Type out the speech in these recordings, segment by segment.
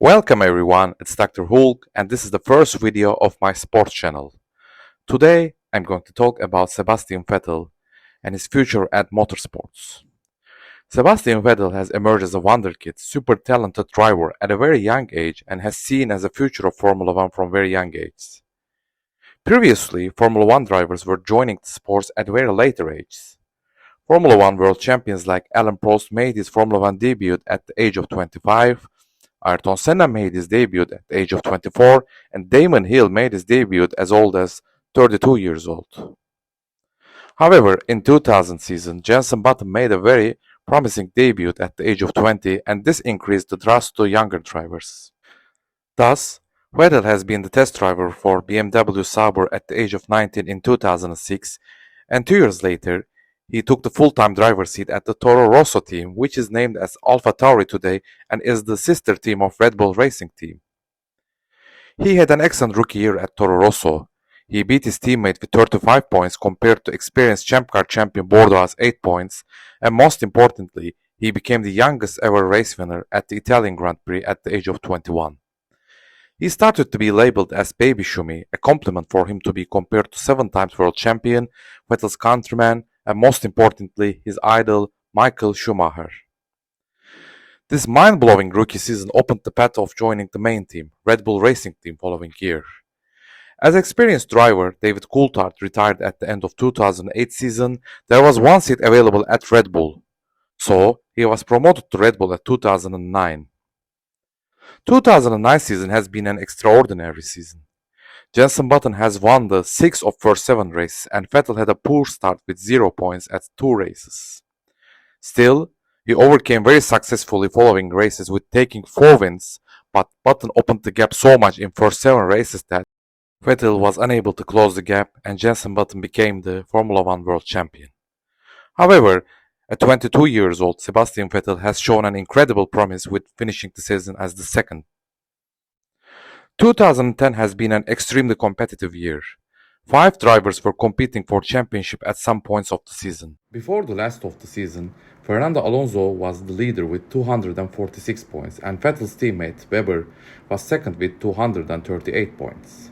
Welcome everyone, it's Dr. Hulk and this is the first video of my sports channel. Today I'm going to talk about Sebastian Vettel and his future at motorsports. Sebastian Vettel has emerged as a wonderkid, super talented driver at a very young age and has seen as a future of Formula 1 from very young age. Previously, Formula 1 drivers were joining the sports at very later ages. Formula 1 world champions like Alain Prost made his Formula 1 debut at the age of 25, Ayrton Senna made his debut at the age of 24, and Damon Hill made his debut as old as 32 years old. However, in 2000 season, Jenson Button made a very promising debut at the age of 20, and this increased the thrust to younger drivers. Thus, Vettel has been the test driver for BMW Sauber at the age of 19 in 2006, and 2 years later, he took the full-time driver seat at the Toro Rosso team, which is named as AlphaTauri today and is the sister team of Red Bull Racing Team. He had an excellent rookie year at Toro Rosso. He beat his teammate with 35 points compared to experienced Champ Car champion Bordeaux's 8 points, and most importantly, he became the youngest ever race winner at the Italian Grand Prix at the age of 21. He started to be labeled as Baby Schumi, a compliment for him to be compared to 7 times world champion, Vettel's countryman, and most importantly, his idol, Michael Schumacher. This mind-blowing rookie season opened the path of joining the main team, Red Bull Racing Team, following year. As experienced driver David Coulthard retired at the end of 2008 season, there was one seat available at Red Bull, so he was promoted to Red Bull at 2009. 2009 season has been an extraordinary season. Jenson Button has won the 6 of first 7 races and Vettel had a poor start with 0 points at 2 races. Still, he overcame very successfully following races with taking 4 wins, but Button opened the gap so much in first 7 races that Vettel was unable to close the gap and Jenson Button became the Formula 1 world champion. However, at 22 years old, Sebastian Vettel has shown an incredible promise with finishing the season as the second. 2010 has been an extremely competitive year. 5 drivers were competing for championship at some points of the season. Before the last of the season, Fernando Alonso was the leader with 246 points and Vettel's teammate Webber was second with 238 points.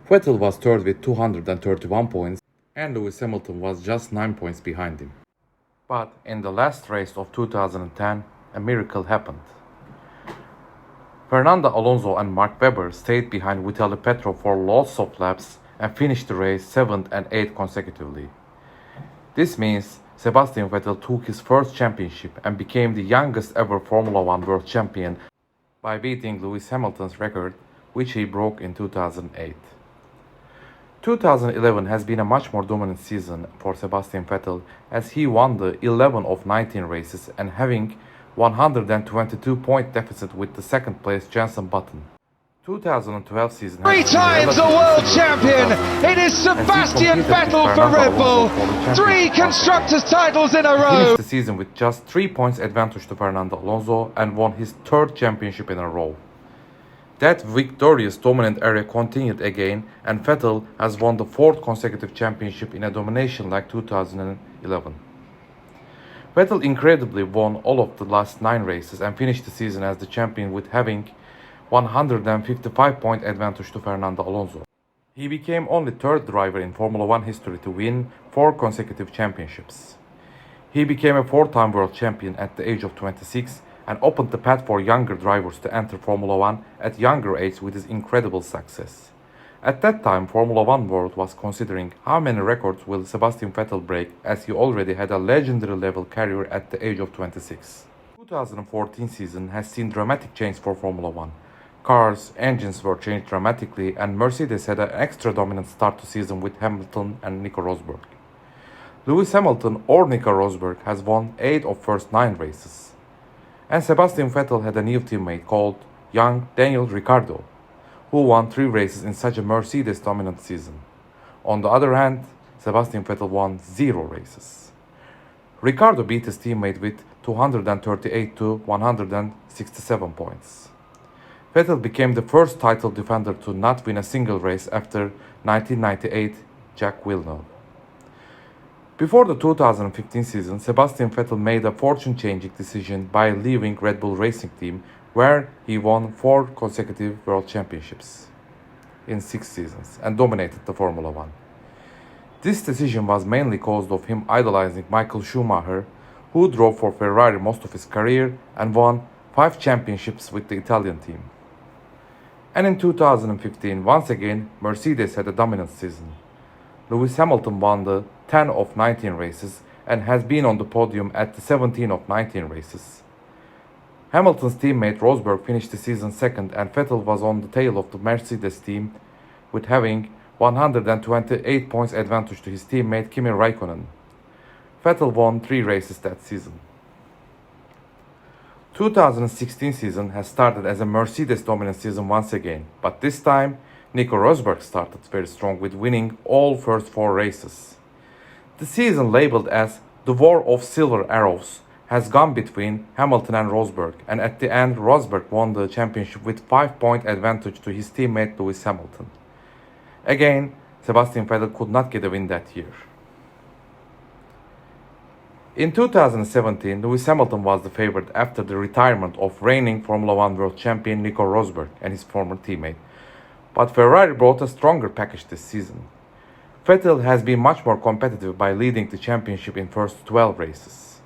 Vettel was third with 231 points and Lewis Hamilton was just 9 points behind him. But in the last race of 2010, a miracle happened. Fernando Alonso and Mark Webber stayed behind Vitaly Petrov for lots of laps and finished the race 7th and 8th consecutively. This means Sebastian Vettel took his first championship and became the youngest ever Formula 1 world champion by beating Lewis Hamilton's record, which he broke in 2008. 2011 has been a much more dominant season for Sebastian Vettel as he won the 11 of 19 races and having 122-point deficit with the second place Jenson Button. 2012 season 3 times a world champion, it is Sebastian Vettel for Red Bull. 3 constructors titles in a row. He finished the season with just 3 points advantage to Fernando Alonso and won his 3rd championship in a row. That victorious dominant era continued again and Vettel has won the 4th consecutive championship in a domination like 2011. Vettel incredibly won all of the last 9 races and finished the season as the champion with having 155-point advantage to Fernando Alonso. He became only 3rd driver in Formula 1 history to win 4 consecutive championships. He became a 4-time world champion at the age of 26 and opened the path for younger drivers to enter Formula 1 at younger age with his incredible success. At that time, Formula 1 world was considering how many records will Sebastian Vettel break as he already had a legendary level career at the age of 26. 2014 season has seen dramatic change for Formula 1. Cars, engines were changed dramatically and Mercedes had an extra dominant start to season with Hamilton and Nico Rosberg. Lewis Hamilton or Nico Rosberg has won 8 of first 9 races. And Sebastian Vettel had a new teammate called young Daniel Ricciardo, who won 3 races in such a Mercedes dominant season. On the other hand, Sebastian Vettel won 0 races. Ricciardo beat his teammate with 238 to 167 points. Vettel became the first title defender to not win a single race after 1998 Jacques Villeneuve. Before the 2015 season, Sebastian Vettel made a fortune-changing decision by leaving Red Bull Racing Team, where he won 4 consecutive World Championships in 6 seasons and dominated the Formula One. This decision was mainly caused of him idolizing Michael Schumacher, who drove for Ferrari most of his career and won 5 championships with the Italian team. And in 2015, once again, Mercedes had a dominant season. Lewis Hamilton won the 10 of 19 races and has been on the podium at the 17 of 19 races. Hamilton's teammate Rosberg finished the season second, and Vettel was on the tail of the Mercedes team with having 128 points advantage to his teammate Kimi Raikkonen. Vettel won 3 races that season. 2016 season has started as a Mercedes dominant season once again, but this time Nico Rosberg started very strong with winning all first 4 races. The season, labeled as the War of Silver Arrows, has gone between Hamilton and Rosberg, and at the end Rosberg won the championship with 5-point advantage to his teammate Lewis Hamilton. Again, Sebastian Vettel could not get a win that year. In 2017, Lewis Hamilton was the favorite after the retirement of reigning Formula One world champion Nico Rosberg and his former teammate. But Ferrari brought a stronger package this season. Vettel has been much more competitive by leading the championship in first 12 races.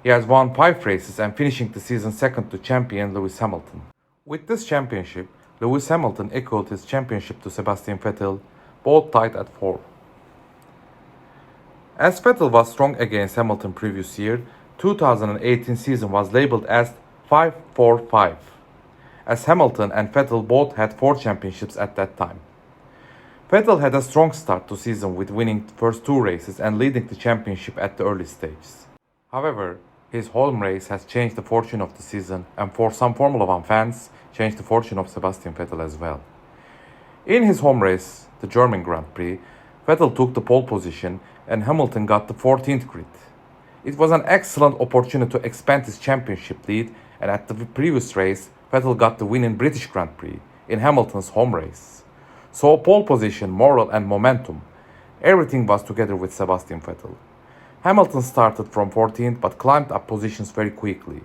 He has won 5 races and finishing the season second to champion Lewis Hamilton. With this championship, Lewis Hamilton equaled his championship to Sebastian Vettel, both tied at 4. As Vettel was strong against Hamilton previous year, 2018 season was labeled as 5-4-5, as Hamilton and Vettel both had 4 championships at that time. Vettel had a strong start to season with winning the first 2 races and leading the championship at the early stages. However, his home race has changed the fortune of the season, and for some Formula One fans, changed the fortune of Sebastian Vettel as well. In his home race, the German Grand Prix, Vettel took the pole position and Hamilton got the 14th grid. It was an excellent opportunity to expand his championship lead, and at the previous race, Vettel got the win in British Grand Prix, in Hamilton's home race. So pole position, moral and momentum, everything was together with Sebastian Vettel. Hamilton started from 14th but climbed up positions very quickly.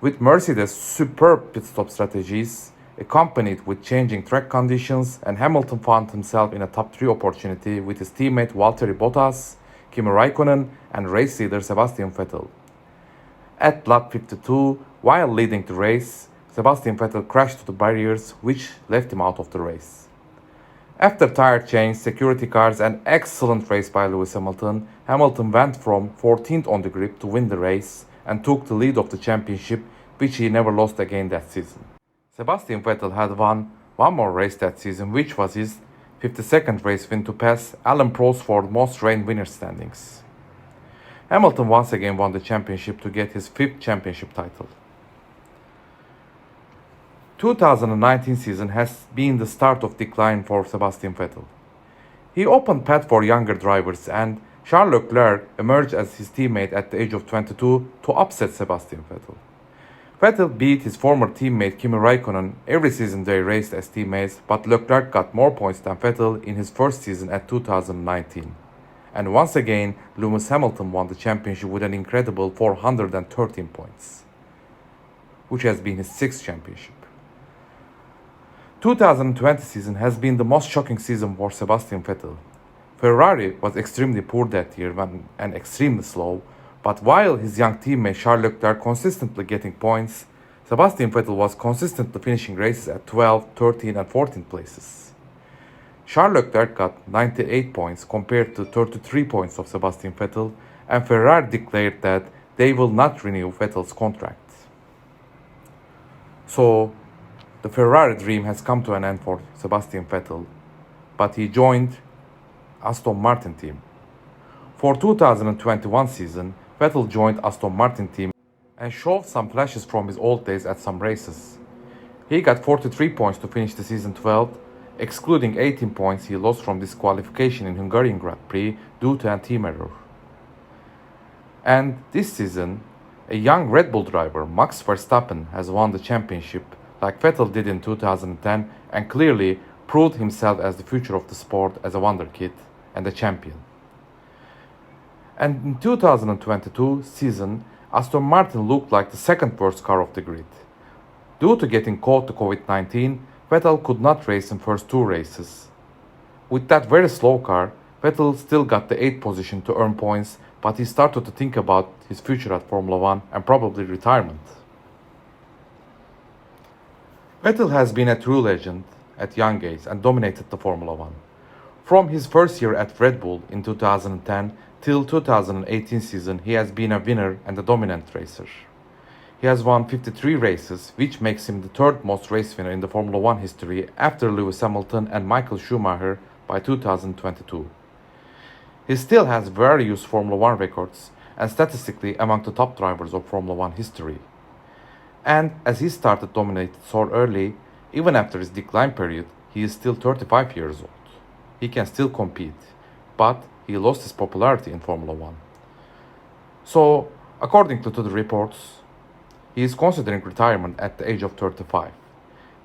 With Mercedes' superb pit stop strategies, accompanied with changing track conditions, and Hamilton found himself in a top 3 opportunity with his teammate Valtteri Bottas, Kimi Raikkonen and race leader Sebastian Vettel. At lap 52, while leading the race, Sebastian Vettel crashed to the barriers, which left him out of the race. After tire change, security cars and excellent race by Lewis Hamilton, Hamilton went from 14th on the grid to win the race and took the lead of the championship, which he never lost again that season. Sebastian Vettel had won one more race that season, which was his 52nd race win to pass Alan Prost for most reign winner standings. Hamilton once again won the championship to get his 5th championship title. 2019 season has been the start of decline for Sebastian Vettel. He opened path for younger drivers, and Charles Leclerc emerged as his teammate at the age of 22 to upset Sebastian Vettel. Vettel beat his former teammate Kimi Raikkonen every season they raced as teammates, but Leclerc got more points than Vettel in his first season at 2019. And once again, Lewis Hamilton won the championship with an incredible 413 points, which has been his 6th championship. 2020 season has been the most shocking season for Sebastian Vettel. Ferrari was extremely poor that year and extremely slow, but while his young teammate Charles Leclerc consistently getting points, Sebastian Vettel was consistently finishing races at 12, 13 and 14 places. Charles Leclerc got 98 points compared to 33 points of Sebastian Vettel, and Ferrari declared that they will not renew Vettel's contract. So, the Ferrari dream has come to an end for Sebastian Vettel, but he joined Aston Martin team. For 2021 season, Vettel joined Aston Martin team and showed some flashes from his old days at some races. He got 43 points to finish the season 12th, excluding 18 points he lost from disqualification in Hungarian Grand Prix due to a team error. And this season, a young Red Bull driver, Max Verstappen, has won the championship like Vettel did in 2010 and clearly proved himself as the future of the sport as a wonder kid and a champion. And in 2022 season, Aston Martin looked like the second worst car of the grid. Due to getting caught to COVID-19, Vettel could not race in first two races. With that very slow car, Vettel still got the 8th position to earn points, but he started to think about his future at Formula 1 and probably retirement. Vettel has been a true legend at young age and dominated the Formula 1. From his first year at Red Bull in 2010 till 2018 season, he has been a winner and a dominant racer. He has won 53 races, which makes him the third most race winner in the Formula 1 history after Lewis Hamilton and Michael Schumacher by 2022. He still has various Formula 1 records and statistically among the top drivers of Formula 1 history. And as he started dominating so early, even after his decline period, he is still 35 years old. He can still compete, but he lost his popularity in Formula 1. So, according to the reports, he is considering retirement at the age of 35.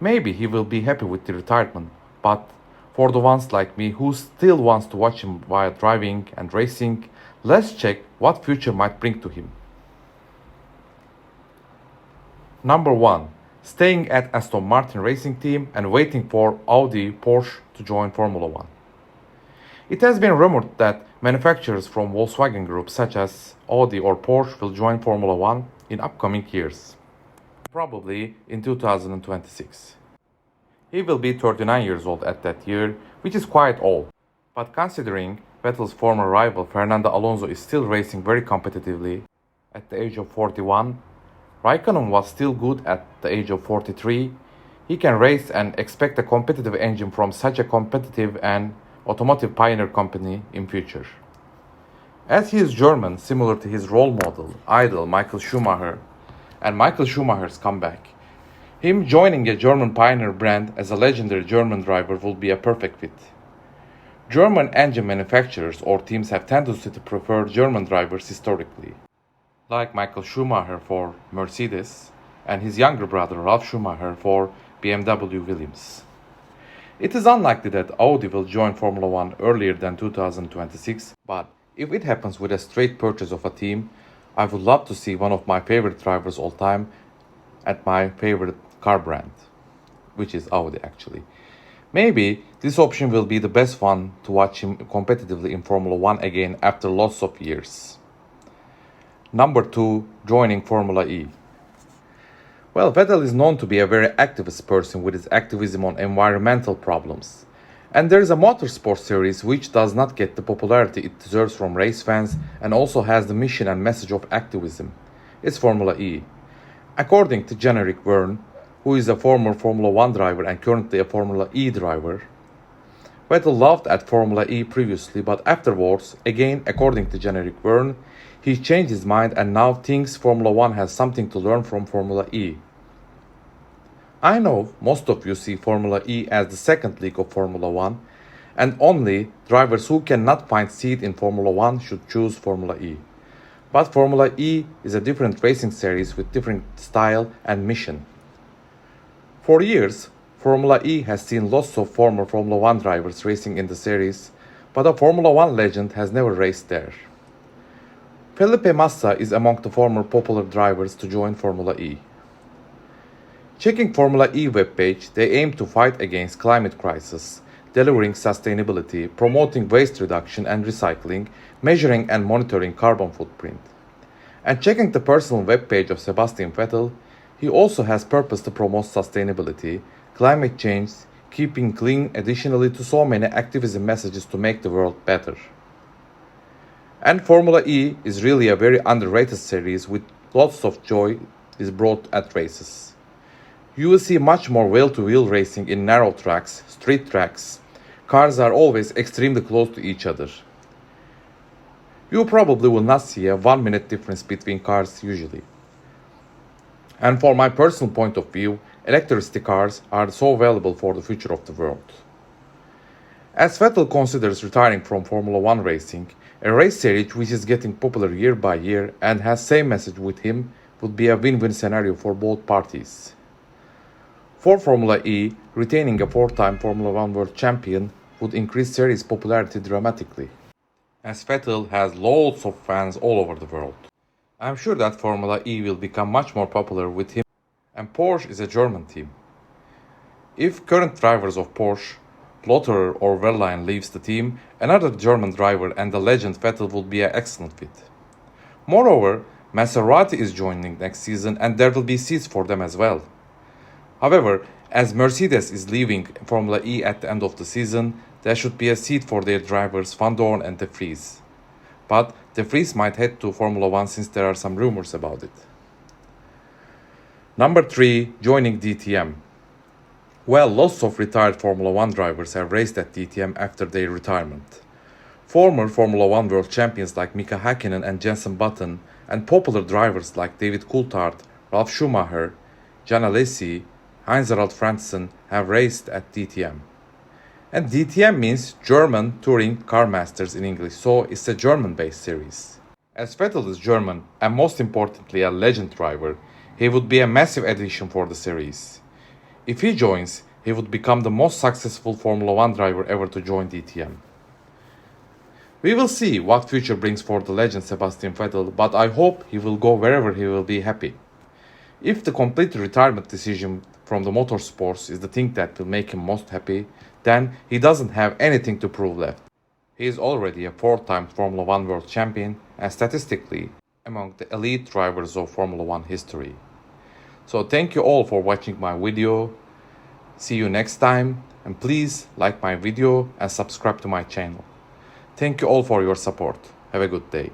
Maybe he will be happy with the retirement, but for the ones like me who still wants to watch him while driving and racing, let's check what future might bring to him. Number 1. Staying at Aston Martin racing team and waiting for Audi Porsche to join Formula 1. It has been rumored that manufacturers from Volkswagen Group such as Audi or Porsche will join Formula 1 in upcoming years, probably in 2026. He will be 39 years old at that year, which is quite old. But considering Vettel's former rival Fernando Alonso is still racing very competitively at the age of 41, Raikkonen was still good at the age of 43, he can race and expect a competitive engine from such a competitive and automotive pioneer company in future. As he is German, similar to his role model, idol Michael Schumacher, and Michael Schumacher's comeback, him joining a German pioneer brand as a legendary German driver will be a perfect fit. German engine manufacturers or teams have tendency to prefer German drivers historically, like Michael Schumacher for Mercedes and his younger brother Ralf Schumacher for BMW Williams. It is unlikely that Audi will join Formula 1 earlier than 2026, but if it happens with a straight purchase of a team, I would love to see one of my favorite drivers all time at my favorite car brand, which is Audi actually. Maybe this option will be the best one to watch him competitively in Formula 1 again after lots of years. Number 2. Joining Formula E. Well, Vettel is known to be a very activist person with his activism on environmental problems. And there is a motorsport series which does not get the popularity it deserves from race fans and also has the mission and message of activism. It's Formula E. According to Generic Verne, who is a former Formula 1 driver and currently a Formula E driver, Vettel loved at Formula E previously, but afterwards, again according to Generic Verne, he changed his mind and now thinks Formula 1 has something to learn from Formula E. I know most of you see Formula E as the second league of Formula 1, and only drivers who cannot find seat in Formula 1 should choose Formula E. But Formula E is a different racing series with different style and mission. For years, Formula E has seen lots of former Formula 1 drivers racing in the series, but a Formula 1 legend has never raced there. Felipe Massa is among the former popular drivers to join Formula E. Checking Formula E webpage, they aim to fight against climate crisis, delivering sustainability, promoting waste reduction and recycling, measuring and monitoring carbon footprint. And checking the personal webpage of Sebastian Vettel, he also has purpose to promote sustainability, climate change, keeping clean additionally to so many activism messages to make the world better. And Formula E is really a very underrated series with lots of joy is brought at races. You will see much more wheel-to-wheel racing in narrow tracks, street tracks. Cars are always extremely close to each other. You probably will not see a 1 minute difference between cars usually. And for my personal point of view, electricity cars are so valuable for the future of the world. As Vettel considers retiring from Formula 1 racing, a race series which is getting popular year by year and has same message with him would be a win-win scenario for both parties. For Formula E, retaining a 4-time Formula 1 world champion would increase series popularity dramatically. as Vettel has loads of fans all over the world. I'm sure that Formula E will become much more popular with him, and Porsche is a German team. If current drivers of Porsche, Lotterer or Wehrlein leaves the team, another German driver and the legend Vettel will be an excellent fit. Moreover, Maserati is joining next season and there will be seats for them as well. However, as Mercedes is leaving Formula E at the end of the season, there should be a seat for their drivers Van Dorn and De Vries. But De Vries might head to Formula 1 since there are some rumors about it. Number 3. Joining DTM. Well, lots of retired Formula 1 drivers have raced at DTM after their retirement. Former Formula 1 world champions like Mika Häkkinen and Jenson Button, and popular drivers like David Coulthard, Ralf Schumacher, Jan Alesi, Heinz-Harald Frentzen have raced at DTM. And DTM means German Touring Car Masters in English, so it's a German-based series. As Vettel is German and most importantly a legend driver, he would be a massive addition for the series. If he joins, he would become the most successful Formula 1 driver ever to join DTM. We will see what future brings for the legend Sebastian Vettel, but I hope he will go wherever he will be happy. If the complete retirement decision from the motorsports is the thing that will make him most happy, then he doesn't have anything to prove left. He is already a 4-time Formula 1 world champion and statistically among the elite drivers of Formula 1 history. So thank you all for watching my video. See you next time, and please like my video and subscribe to my channel. Thank you all for your support. Have a good day.